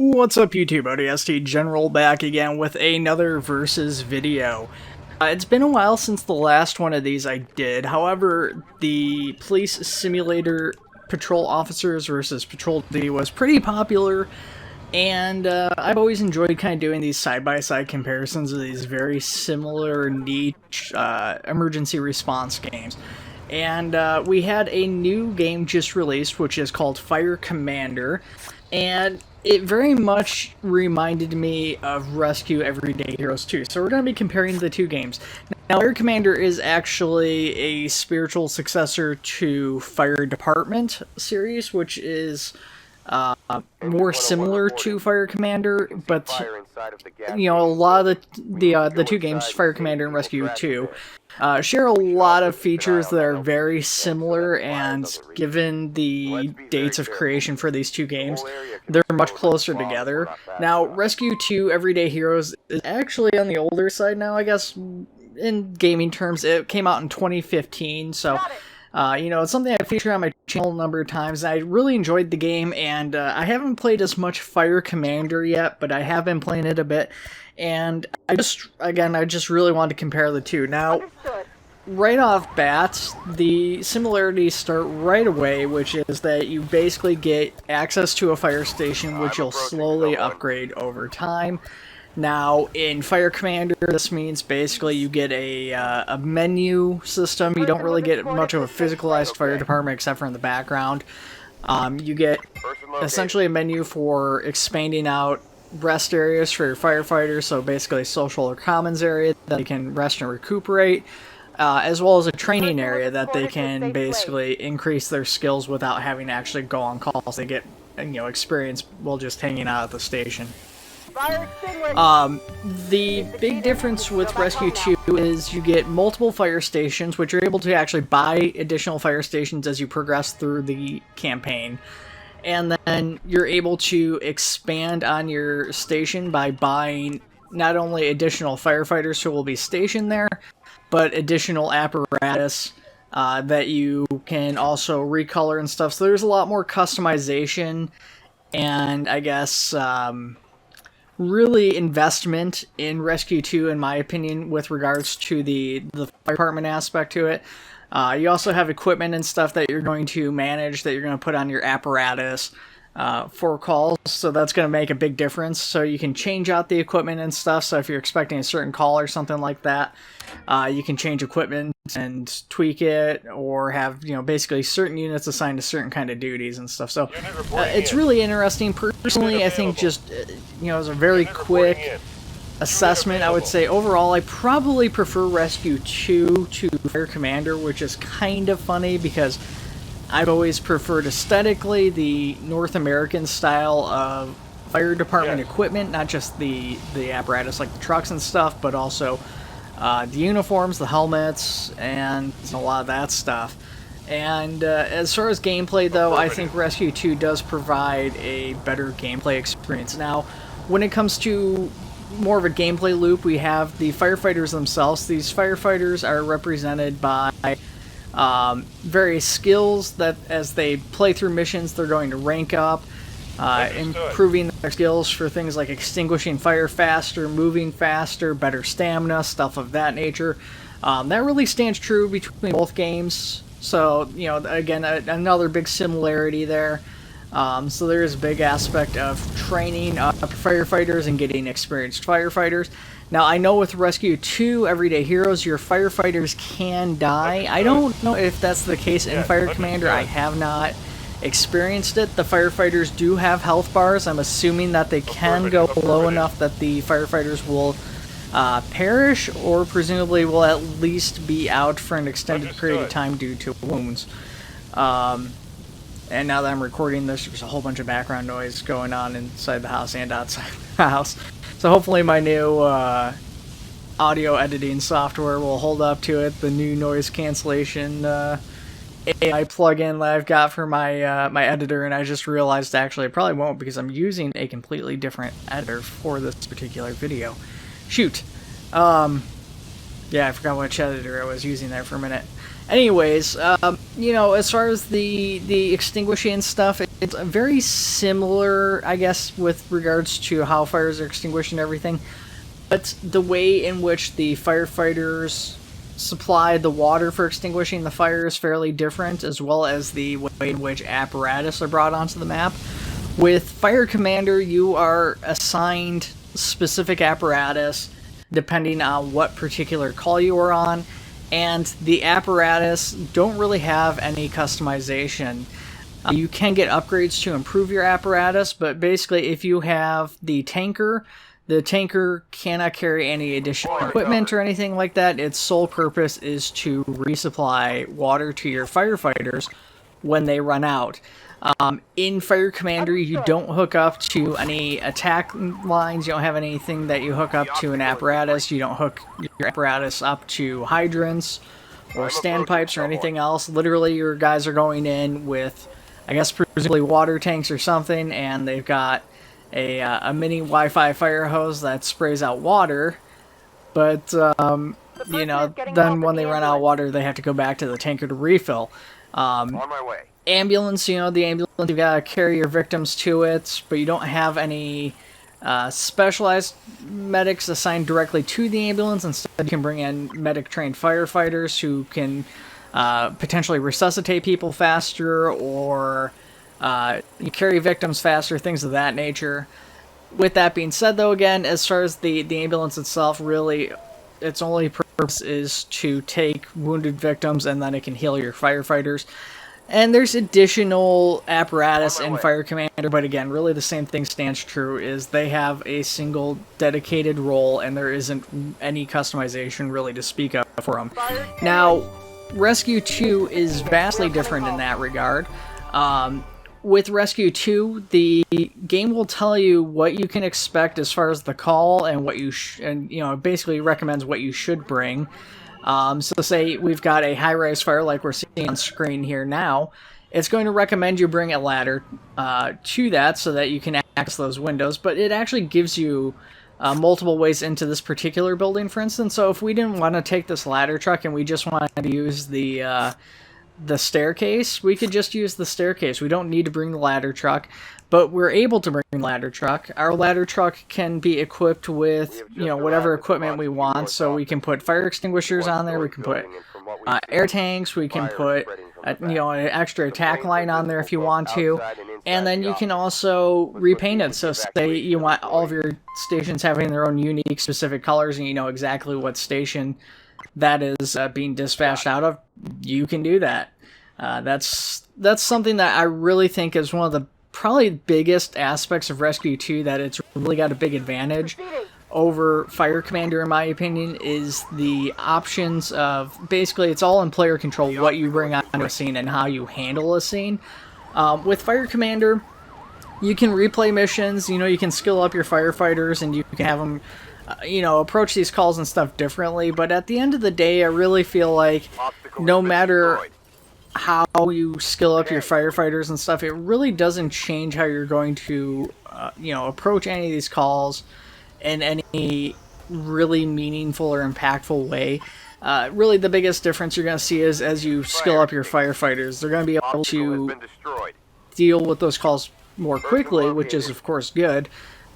What's up YouTube, ODST General back again with another versus video. It's been a while since the last one of these I did, however, the Police Simulator Patrol Officers versus Patrol D was pretty popular, and I've always enjoyed kind of doing these side-by-side comparisons of these very similar niche emergency response games. And we had a new game just released, which is called Fire Commander, and it very much reminded me of Rescue Everyday Heroes 2. So we're going to be comparing the two games. Now, Fire Commander is actually a spiritual successor to Fire Department series, which is more similar to Fire Commander, but you know, a lot of the two games, Fire Commander and Rescue 2, share a lot of features that are very similar, and given the dates of creation for these two games, they're much closer together. Now, Rescue 2 Everyday Heroes is actually on the older side now, I guess, in gaming terms. It came out in 2015, so you know, it's something I featured on my channel a number of times. I really enjoyed the game, and I haven't played as much Fire Commander yet, but I have been playing it a bit, and I just really wanted to compare the two. Now, right off bat, the similarities start right away, which is that you basically get access to a fire station, which you'll slowly upgrade over time. Now, in Fire Commander, this means basically you get a menu system. You don't really get much of a physicalized fire department except for in the background. You get essentially a menu for expanding out rest areas for your firefighters, so basically a social or commons area that they can rest and recuperate, as well as a training area that they can basically increase their skills without having to actually go on calls. They get, you know, experience while just hanging out at the station. The big difference with Rescue 2 is you get multiple fire stations, which you're able to actually buy additional fire stations as you progress through the campaign. And then you're able to expand on your station by buying not only additional firefighters who will be stationed there, but additional apparatus that you can also recolor and stuff. So there's a lot more customization and, I guess, really investment in Rescue 2, in my opinion, with regards to the fire department aspect to it. You also have equipment and stuff that you're going to manage, that you're going to put on your apparatus for calls, so that's going to make a big difference. So you can change out the equipment and stuff, so if you're expecting a certain call or something like that, you can change equipment and tweak it, or have, you know, basically certain units assigned to certain kind of duties and stuff. So it's really interesting. Personally, I think just, you know, as a very quick assessment, I would say overall I probably prefer Rescue 2 to Fire Commander, which is kind of funny because I've always preferred aesthetically the North American style of fire department equipment, not just the apparatus like the trucks and stuff, but also the uniforms, the helmets, and a lot of that stuff. And as far as gameplay, though, I think Rescue 2 does provide a better gameplay experience. Now, when it comes to more of a gameplay loop, we have the firefighters themselves. These firefighters are represented by various skills that, as they play through missions, they're going to rank up, improving their skills for things like extinguishing fire faster, moving faster, better stamina, stuff of that nature. That really stands true between both games. So, you know, again, another big similarity there. So there is a big aspect of training up firefighters and getting experienced firefighters. Now, I know with Rescue 2 Everyday Heroes, your firefighters can die. I don't know if that's the case in Fire Commander. I have not experienced it. The firefighters do have health bars. I'm assuming that they can go low enough that the firefighters will perish, or presumably will at least be out for an extended period of time due to wounds. And now that I'm recording this, there's a whole bunch of background noise going on inside the house and outside the house. So hopefully my new audio editing software will hold up to it. The new noise cancellation AI plugin that I've got for my my editor, and I just realized actually it probably won't, because I'm using a completely different editor for this particular video. Shoot. Yeah, I forgot which editor I was using there for a minute. Anyways, you know, as far as the extinguishing stuff, it's very similar, I guess, with regards to how fires are extinguished and everything. But the way in which the firefighters supply the water for extinguishing the fire is fairly different, as well as the way in which apparatus are brought onto the map. With Fire Commander, you are assigned specific apparatus depending on what particular call you are on, and the apparatus don't really have any customization. You can get upgrades to improve your apparatus, but basically if you have the tanker cannot carry any additional equipment or anything like that. Its sole purpose is to resupply water to your firefighters when they run out. In Fire Commander, you don't hook up to any attack lines, you don't have anything that you hook up to an apparatus, you don't hook your apparatus up to hydrants or standpipes or anything else. Literally, your guys are going in with, I guess, presumably water tanks or something, and they've got a mini Wi-Fi fire hose that sprays out water, but, you know, then when they run out of water, they have to go back to the tanker to refill. On my way. Ambulance, you know, the ambulance, you've got to carry your victims to it, but you don't have any specialized medics assigned directly to the ambulance. Instead, you can bring in medic-trained firefighters who can potentially resuscitate people faster, or you carry victims faster, things of that nature. With that being said, though, again, as far as the ambulance itself, really, its only purpose is to take wounded victims, and then it can heal your firefighters. And there's additional apparatus in Fire Commander, but again, really the same thing stands true, is they have a single dedicated role, and there isn't any customization really to speak of for them. Now, Rescue 2 is vastly different in that regard. With Rescue 2, the game will tell you what you can expect as far as the call, and what you basically recommends what you should bring. So say we've got a high-rise fire like we're seeing on screen here now, it's going to recommend you bring a ladder to that so that you can access those windows, but it actually gives you multiple ways into this particular building, for instance. So if we didn't want to take this ladder truck and we just wanted to use the staircase, we could just use the staircase. We don't need to bring the ladder truck, but we're able to bring the ladder truck. Our ladder truck can be equipped with, you know, whatever equipment we want. So we can put fire extinguishers on there, we can put air tanks, we can put an extra attack line on there if you want to, and then you can also repaint it. So say you want all of your stations having their own unique specific colors, and you know exactly what station that is being dispatched out of, you can do that. That's something that I really think is one of the probably biggest aspects of Rescue 2, that it's really got a big advantage over Fire Commander, in my opinion, is the options of, basically it's all in player control what you bring on a scene and how you handle a scene. With Fire Commander, you can replay missions, you can skill up your firefighters, and you can have them approach these calls and stuff differently, but at the end of the day, I really feel like no matter how you skill up your firefighters and stuff, it really doesn't change how you're going to, approach any of these calls in any really meaningful or impactful way. Really, the biggest difference you're going to see is as you skill up your firefighters, they're going to be able to deal with those calls more quickly, which is, of course, good.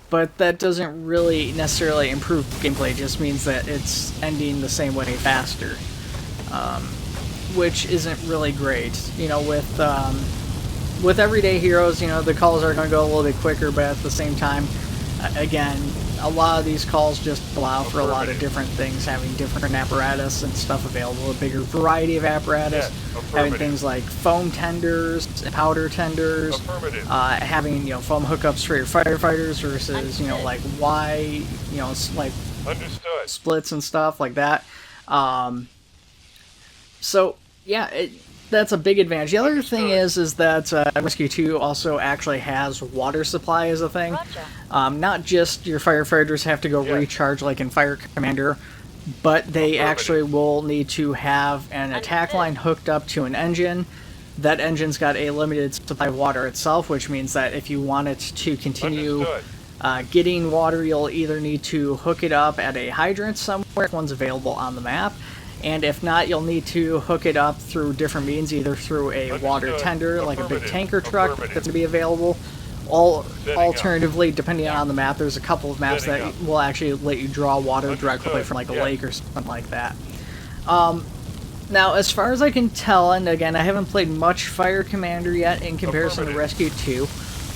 But that doesn't really necessarily improve gameplay. It just means that it's ending the same way faster, which isn't really great. With Everyday Heroes, the calls are going to go a little bit quicker, but at the same time, again, a lot of these calls just allow for a lot of different things, having different apparatus and stuff available, a bigger variety of apparatus, having things like foam tenders, powder tenders, having, foam hookups for your firefighters versus, like like splits and stuff like that. So, yeah, that's a big advantage. The other thing is that Rescue 2 also actually has water supply as a thing. Not just your firefighters have to go recharge like in Fire Commander, but they actually will need to have an attack line hooked up to an engine. That engine's got a limited supply of water itself, which means that if you want it to continue getting water, you'll either need to hook it up at a hydrant somewhere if one's available on the map, and if not, you'll need to hook it up through different means, either through a water tender, like a big tanker truck that's going to be available. Alternatively, depending on the map, there's a couple of maps that will actually let you draw water directly from like a lake or something like that. Now, as far as I can tell, and again, I haven't played much Fire Commander yet in comparison to Rescue 2,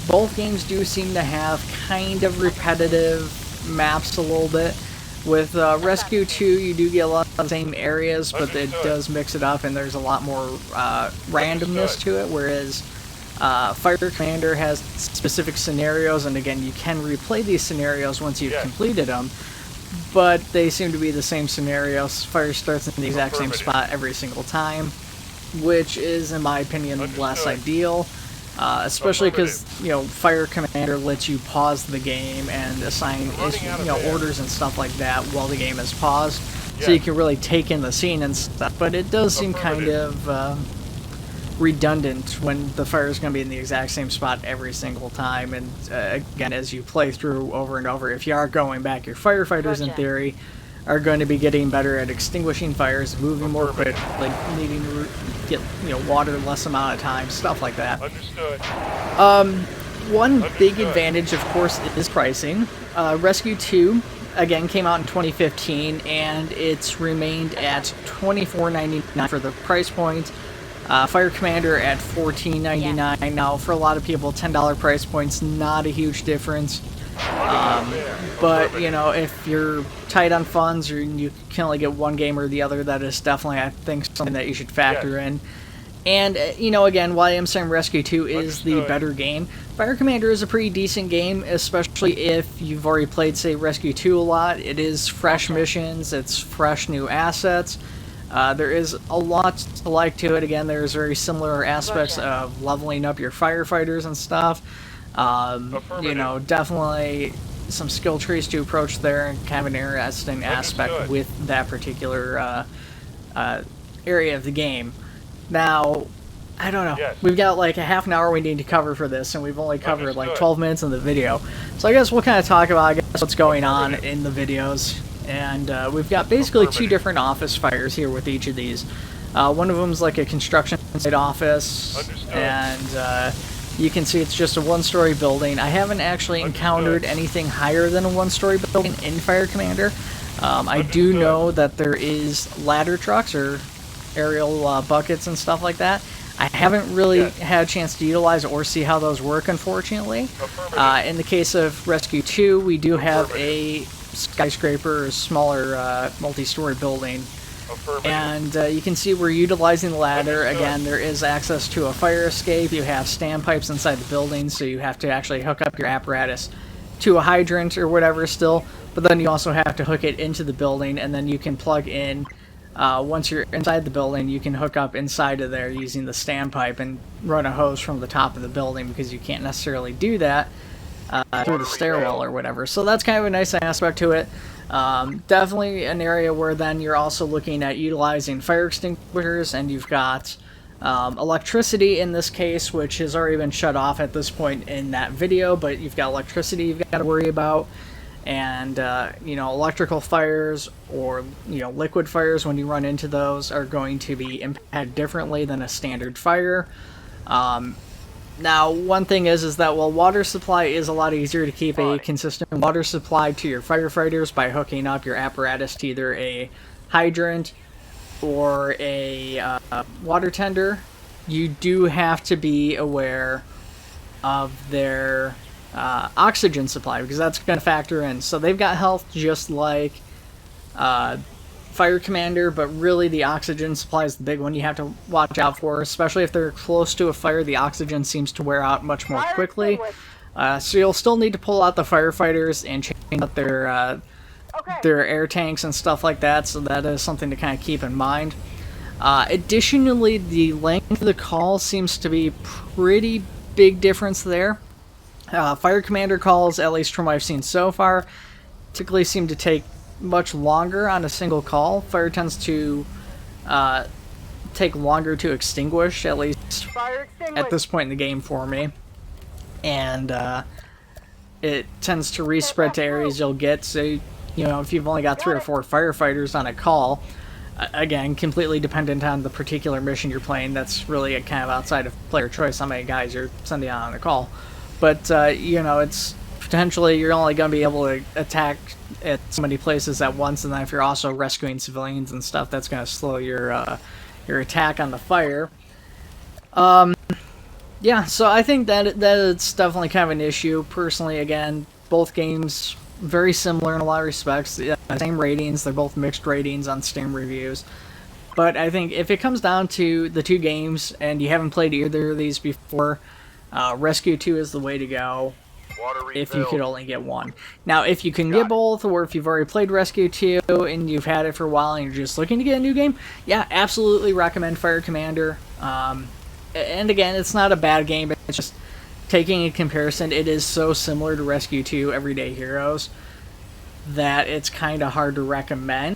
both games do seem to have kind of repetitive maps a little bit. With Rescue 2, you do get a lot of the same areas, but it does mix it up, and there's a lot more randomness to it, whereas Fire Commander has specific scenarios, and again, you can replay these scenarios once you've completed them, but they seem to be the same scenarios. Fire starts in the exact same spot every single time, which is, in my opinion, less ideal. Especially because, you know, Fire Commander lets you pause the game and assign, you know, orders and stuff like that while the game is paused, so you can really take in the scene and stuff. But it does seem kind of redundant when the fire is going to be in the exact same spot every single time. And again, as you play through over and over, if you are going back, your firefighters, in theory, are going to be getting better at extinguishing fires, moving more quickly, needing to get, you know, water less amount of time, stuff like that. One big advantage, of course, is pricing. Rescue 2, again, came out in 2015, and it's remained at $24.99 for the price point. Fire Commander at $14.99. Now, for a lot of people, $10 price point's not a huge difference. But, you know, if you're tight on funds or you can only get one game or the other, that is definitely, I think, something that you should factor in. And, you know, again, while I am saying Rescue 2 is the better game, Fire Commander is a pretty decent game, especially if you've already played, say, Rescue 2 a lot. It is fresh missions, it's fresh new assets. There is a lot to like to it. Again, there's very similar aspects of leveling up your firefighters and stuff. You know, definitely some skill trees to approach there, and kind of an interesting aspect with that particular area of the game. Now, I don't know. We've got like a half an hour we need to cover for this, and we've only covered like 12 minutes in the video. So I guess we'll kind of talk about, I guess, what's going on in the videos. And we've got basically two different office fires here with each of these. One of them's like a construction site office, and you can see it's just a one-story building. I haven't actually encountered anything higher than a one-story building in Fire Commander. I do know that there is ladder trucks or aerial buckets and stuff like that. I haven't really had a chance to utilize or see how those work, unfortunately. In the case of Rescue 2, we do have a skyscraper or smaller multi-story building. And you can see we're utilizing the ladder. Again, there is access to a fire escape. You have standpipes inside the building, so you have to actually hook up your apparatus to a hydrant or whatever still. But then you also have to hook it into the building, and then you can plug in, once you're inside the building, you can hook up inside of there using the standpipe and run a hose from the top of the building, because you can't necessarily do that through the stairwell or whatever. So that's kind of a nice aspect to it. Definitely an area where then you're also looking at utilizing fire extinguishers, and you've got electricity in this case, which has already been shut off at this point in that video, but you've got electricity you've got to worry about. And you know, electrical fires or, you know, liquid fires, when you run into those, are going to be impacted differently than a standard fire. Now, one thing is that, well, water supply is a lot easier to keep a consistent water supply to your firefighters by hooking up your apparatus to either a hydrant or a water tender. You do have to be aware of their oxygen supply, because that's going to factor in. So they've got health just like Fire Commander, but really the oxygen supply is the big one you have to watch out for, especially if they're close to a fire. The oxygen seems to wear out much more quickly, so you'll still need to pull out the firefighters and change out their air tanks and stuff like that, so that is something to kind of keep in mind. Additionally, the length of the call seems to be pretty big difference there. Fire Commander calls, at least from what I've seen so far, typically seem to take much longer on a single call. Fire tends to take longer to extinguish, at least at this point in the game for me. And it tends to respread to areas you'll get. So, you know, if you've only got 3 or 4 firefighters on a call, Again, completely dependent on the particular mission you're playing. That's really kind of outside of player choice how many guys you're sending out on a call. But, you know, it's potentially you're only going to be able to attack at so many places at once, and then if you're also rescuing civilians and stuff, that's going to slow your attack on the fire. Yeah, so I think that it's definitely kind of an issue. Personally, again, both games very similar in a lot of respects. Yeah, same ratings. They're both mixed ratings on Steam reviews. But I think if it comes down to the two games and you haven't played either of these before, Rescue 2 is the way to go if you could only get one. Now, if you can get both, or if you've already played Rescue 2 and you've had it for a while and you're just looking to get a new game, yeah, absolutely recommend Fire Commander. And again, it's not a bad game. It's just taking a comparison. It is so similar to Rescue 2 Everyday Heroes that it's kind of hard to recommend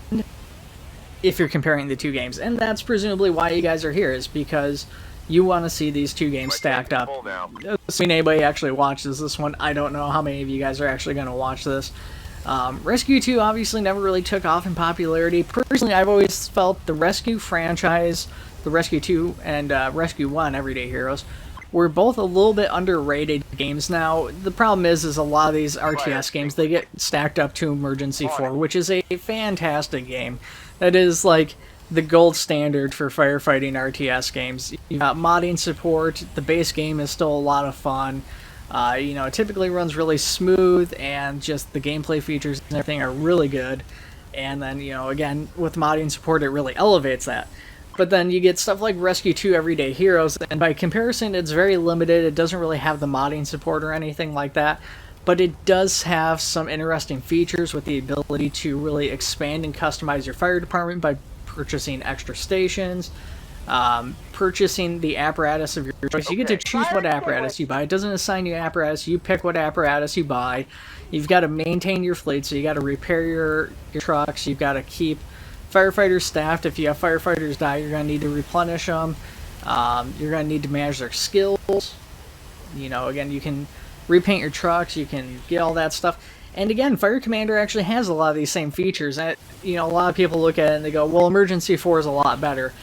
if you're comparing the two games. And that's presumably why you guys are here, is because you want to see these two games stacked up. Assuming anybody actually watches this one, I don't know how many of you guys are actually going to watch this. Rescue 2 obviously never really took off in popularity. Personally, I've always felt the Rescue franchise, the Rescue 2 and Rescue 1 Everyday Heroes, were both a little bit underrated games. Now, the problem is a lot of these RTS games, they get stacked up to Emergency 4, which is a fantastic game. That is like the gold standard for firefighting RTS games. You've got modding support, the base game is still a lot of fun. You know, it typically runs really smooth, and just the gameplay features and everything are really good. And then, you know, again, with modding support, it really elevates that. But then you get stuff like Rescue 2 Everyday Heroes, and by comparison, it's very limited. It doesn't really have the modding support or anything like that, but it does have some interesting features with the ability to really expand and customize your fire department by purchasing extra stations, purchasing the apparatus of your choice. You get to choose what apparatus you buy. It doesn't assign you apparatus. You pick what apparatus you buy. You've got to maintain your fleet, so you got to repair your trucks. You've got to keep firefighters staffed. If you have firefighters die, you're going to need to replenish them. You're going to need to manage their skills. You know, again, you can repaint your trucks. You can get all that stuff. And again, Fire Commander actually has a lot of these same features. You know, a lot of people look at it and they go, well, Emergency 4 is a lot better.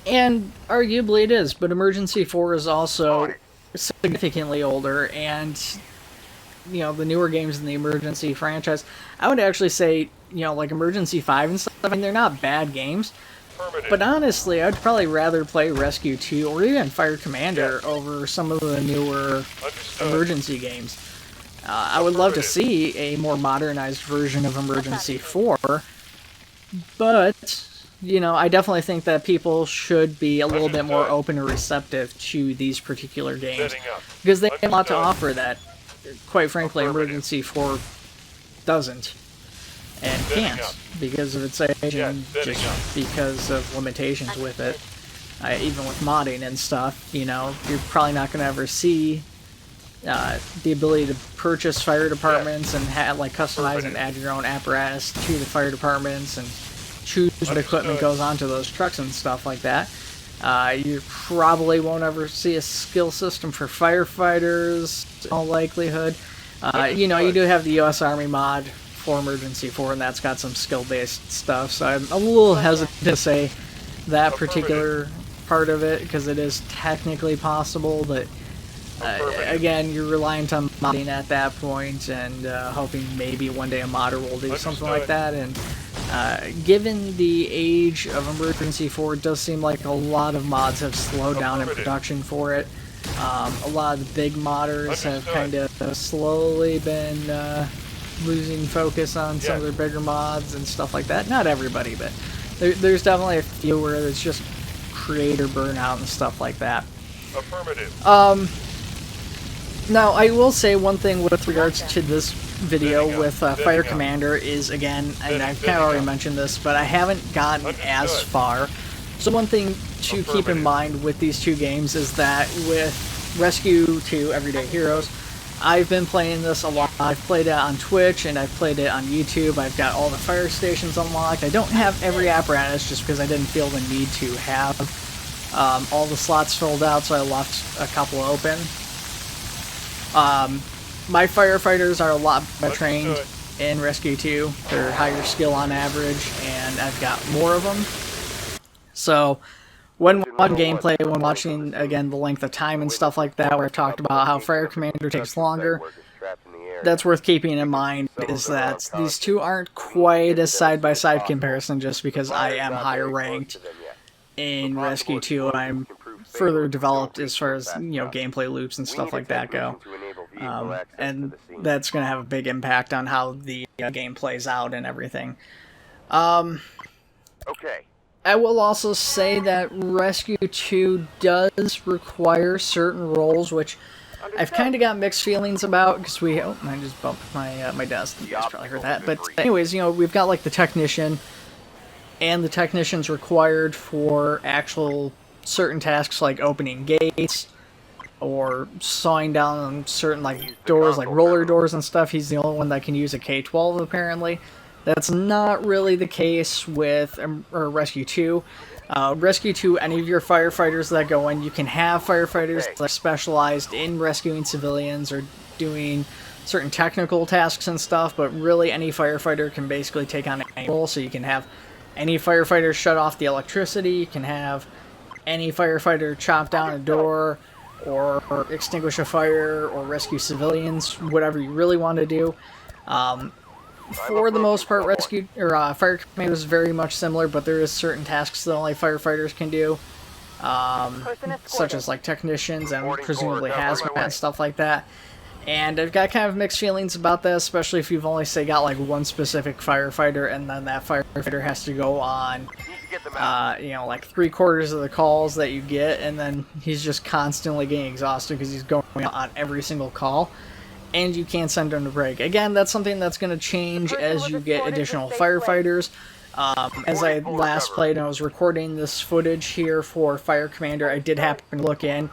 And arguably it is, but Emergency 4 is also significantly older, and you know, the newer games in the Emergency franchise, I would actually say, you know, like Emergency 5 and stuff, I mean, they're not bad games. But honestly, I'd probably rather play Rescue 2 or even Fire Commander over some of the newer Emergency games. I would love to see a more modernized version of Emergency 4, but, you know, I definitely think that people should be a little bit more open and receptive to these particular games, because they have a lot to offer that, quite frankly, Emergency 4 doesn't and can't, because of its age and just because of limitations with it. Even with modding and stuff, you know, you're probably not going to ever see the ability to purchase fire departments and like customize and add your own apparatus to the fire departments and choose what equipment goes onto those trucks and stuff like that. You probably won't ever see a skill system for firefighters, in all likelihood. You know, you do have the U.S. Army mod for Emergency 4, and that's got some skill-based stuff, so I'm a little hesitant to say that particular part of it, because it is technically possible, but again, you're reliant on modding at that point, and hoping maybe one day a modder will do something like that. And given the age of Emergency 4, it does seem like a lot of mods have slowed down in production for it. A lot of the big modders have kind of slowly been losing focus on some of their bigger mods and stuff like that. Not everybody, but there's definitely a few where it's just creator burnout and stuff like that. Affirmative. Now, I will say one thing with regards to this video with Fire Commander is, again, and I've kind of already mentioned this, but I haven't gotten as far. So one thing to keep in mind with these two games is that with Rescue 2 Everyday Heroes, I've been playing this a lot. I've played it on Twitch, and I've played it on YouTube. I've got all the fire stations unlocked. I don't have every apparatus just because I didn't feel the need to have all the slots filled out, so I left a couple open. My firefighters are a lot better trained in Rescue 2. They're higher skill on average, and I've got more of them. So when watching gameplay, when watching, again, the length of time and stuff like that, where I've talked about how Fire Commander takes longer, that's worth keeping in mind, is that these two aren't quite a side-by-side comparison just because I am higher ranked in Rescue 2 and I'm further developed as far as, gameplay loops and stuff like that go. And that's going to have a big impact on how the game plays out and everything. Okay. I will also say that Rescue 2 does require certain roles, which I've kind of got mixed feelings about, because I just bumped my desk. You guys probably heard that. But anyways, we've got like the technician, and the technician's required for actual certain tasks like opening gates or sawing down certain like doors, like roller doors and stuff. He's the only one that can use a K-12 apparently. That's not really the case with Rescue 2. Rescue 2, any of your firefighters that go in, you can have firefighters that are specialized in rescuing civilians or doing certain technical tasks and stuff, but really any firefighter can basically take on any role. So you can have any firefighter shut off the electricity, you can have any firefighter chop down a door, or extinguish a fire, or rescue civilians, whatever you really want to do. For the most part, Fire Commander is very much similar, but there is certain tasks that only firefighters can do, such as like technicians and presumably hazmat and stuff like that. And I've got kind of mixed feelings about that, especially if you've only, say, got like one specific firefighter, and then that firefighter has to go on, like 3/4 of the calls that you get, and then he's just constantly getting exhausted because he's going on every single call. And you can't send him to break. Again, that's something that's going to change as you get additional firefighters. As I last played and I was recording this footage here for Fire Commander, I did happen to look in,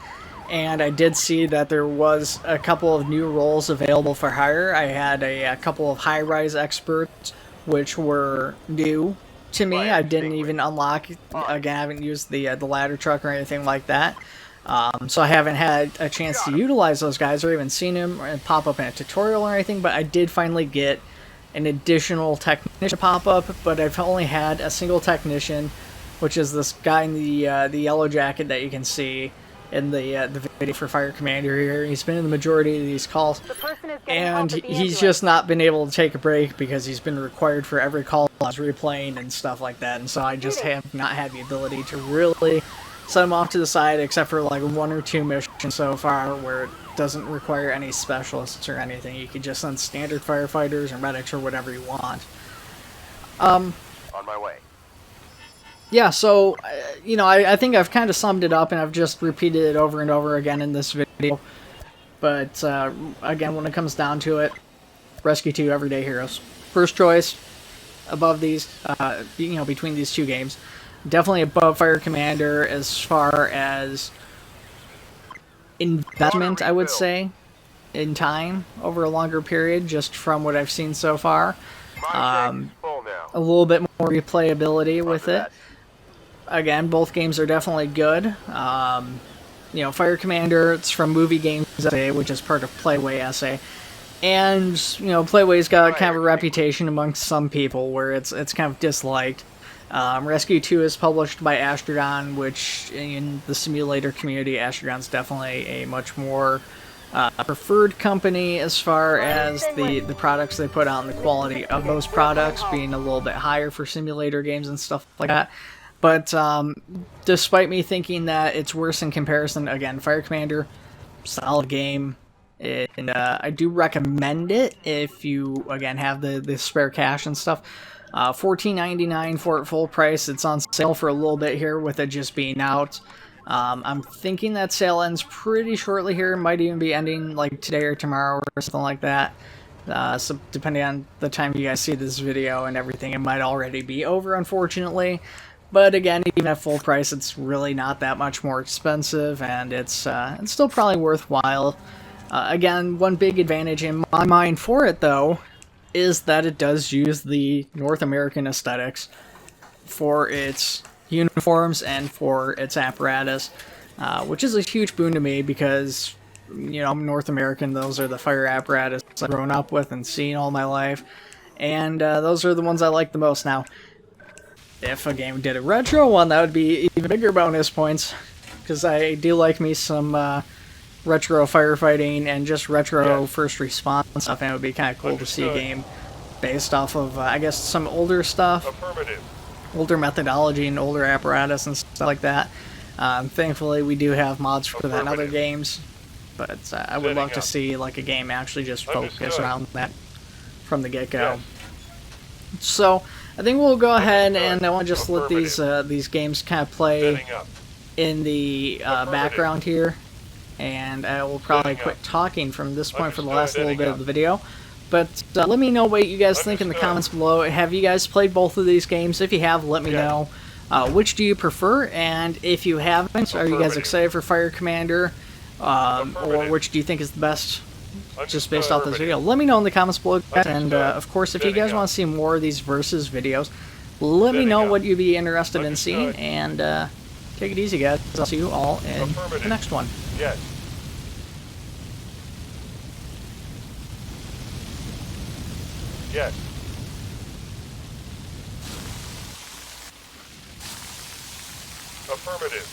and I did see that there was a couple of new roles available for hire. I had a couple of high-rise experts, which were new to me. I didn't even unlock, again, I haven't used the ladder truck or anything like that. So I haven't had a chance to utilize those guys or even seen them pop up in a tutorial or anything, but I did finally get an additional technician pop up, but I've only had a single technician, which is this guy in the yellow jacket that you can see in the video for Fire Commander here. He's been in the majority of these calls, and he's just not been able to take a break because he's been required for every call I was replaying and stuff like that, and so I just have not had the ability to really set him off to the side, except for like 1 or 2 missions so far where it doesn't require any specialists or anything. You can just send standard firefighters or medics or whatever you want. On my way. Yeah, so, I think I've kind of summed it up, and I've just repeated it over and over again in this video. But, again, when it comes down to it, Rescue 2, Everday Heroes. First choice above these, between these two games. Definitely above Fire Commander as far as investment, I would say, in time over a longer period, just from what I've seen so far. A little bit more replayability with it. Again, both games are definitely good. Fire Commander, it's from Movie Games SA, which is part of Playway SA. And, Playway's got kind of a reputation amongst some people where it's kind of disliked. Rescue 2 is published by Astragon, which in the simulator community, Astragon's definitely a much more preferred company as far as the products they put out and the quality of those products being a little bit higher for simulator games and stuff like that. But despite me thinking that it's worse in comparison, again, Fire Commander, solid game. And I do recommend it if you, again, have the spare cash and stuff. $14.99 for it full price. It's on sale for a little bit here with it just being out. I'm thinking that sale ends pretty shortly here. It might even be ending like today or tomorrow or something like that. So depending on the time you guys see this video and everything, it might already be over, unfortunately. But again, even at full price, it's really not that much more expensive, and it's still probably worthwhile. Again, one big advantage in my mind for it, though, is that it does use the North American aesthetics for its uniforms and for its apparatus, which is a huge boon to me because, I'm North American. Those are the fire apparatus I've grown up with and seen all my life, and those are the ones I like the most. Now, if a game did a retro one, that would be even bigger bonus points, because I do like me some retro firefighting and just retro first response stuff, and it would be kind of cool to see a game based off of, I guess, some older stuff, older methodology and older apparatus and stuff like that. Thankfully, we do have mods for that in other games, but I would love to see like a game actually just focus around that from the get-go. So I think we'll go ahead and I want to just let these games kind of play in the background here, and I will probably quit talking from this point for the last little bit of the video. But let me know what you guys think in the comments below. Have you guys played both of these games? If you have, let me know. Which do you prefer? And if you haven't, are you guys excited for Fire Commander? Or which do you think is the best, just based off this video? Let me know in the comments below, guys. And of course, if you guys want to see more of these versus videos, let me know what you'd be interested in seeing. And take it easy, guys. I'll see you all in the next one. Yes. Yes. Affirmative.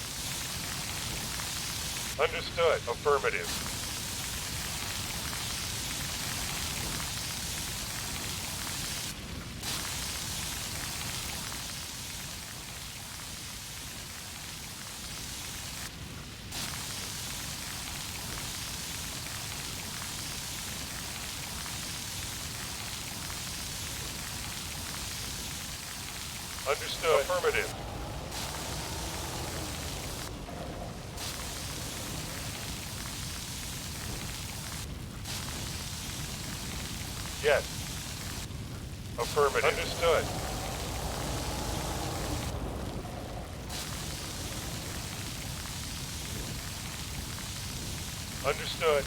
Understood. Affirmative. Understood. Affirmative. Yes. Affirmative. Understood. Understood.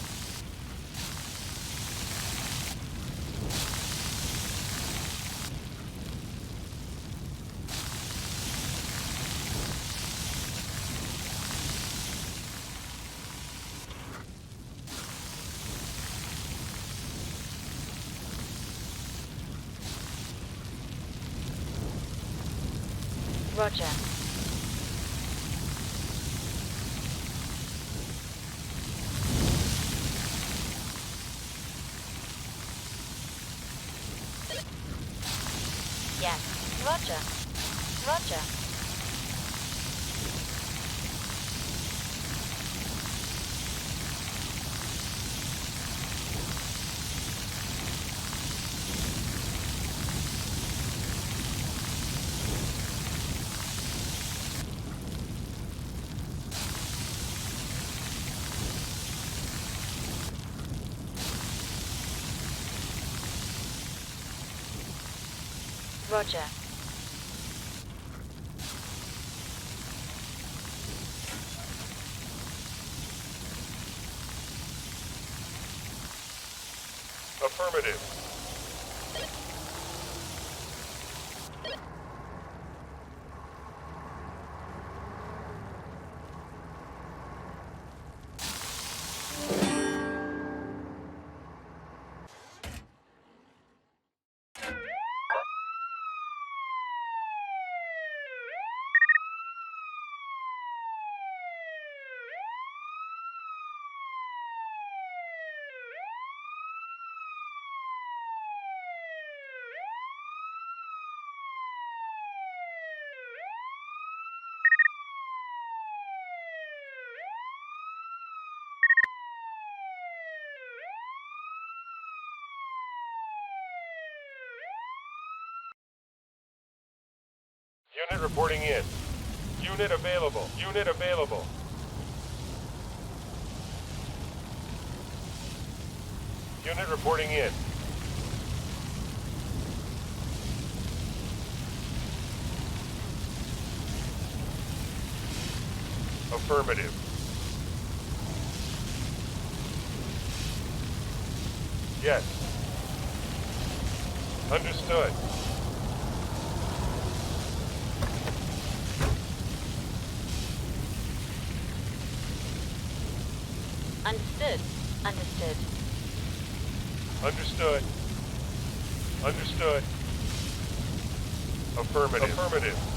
Roger. Yes. Roger. Roger. Roger. Affirmative. Unit reporting in. Unit available. Unit available. Unit reporting in. Affirmative. Yes. Understood. Understood. Understood. Understood. Understood. Affirmative. Affirmative.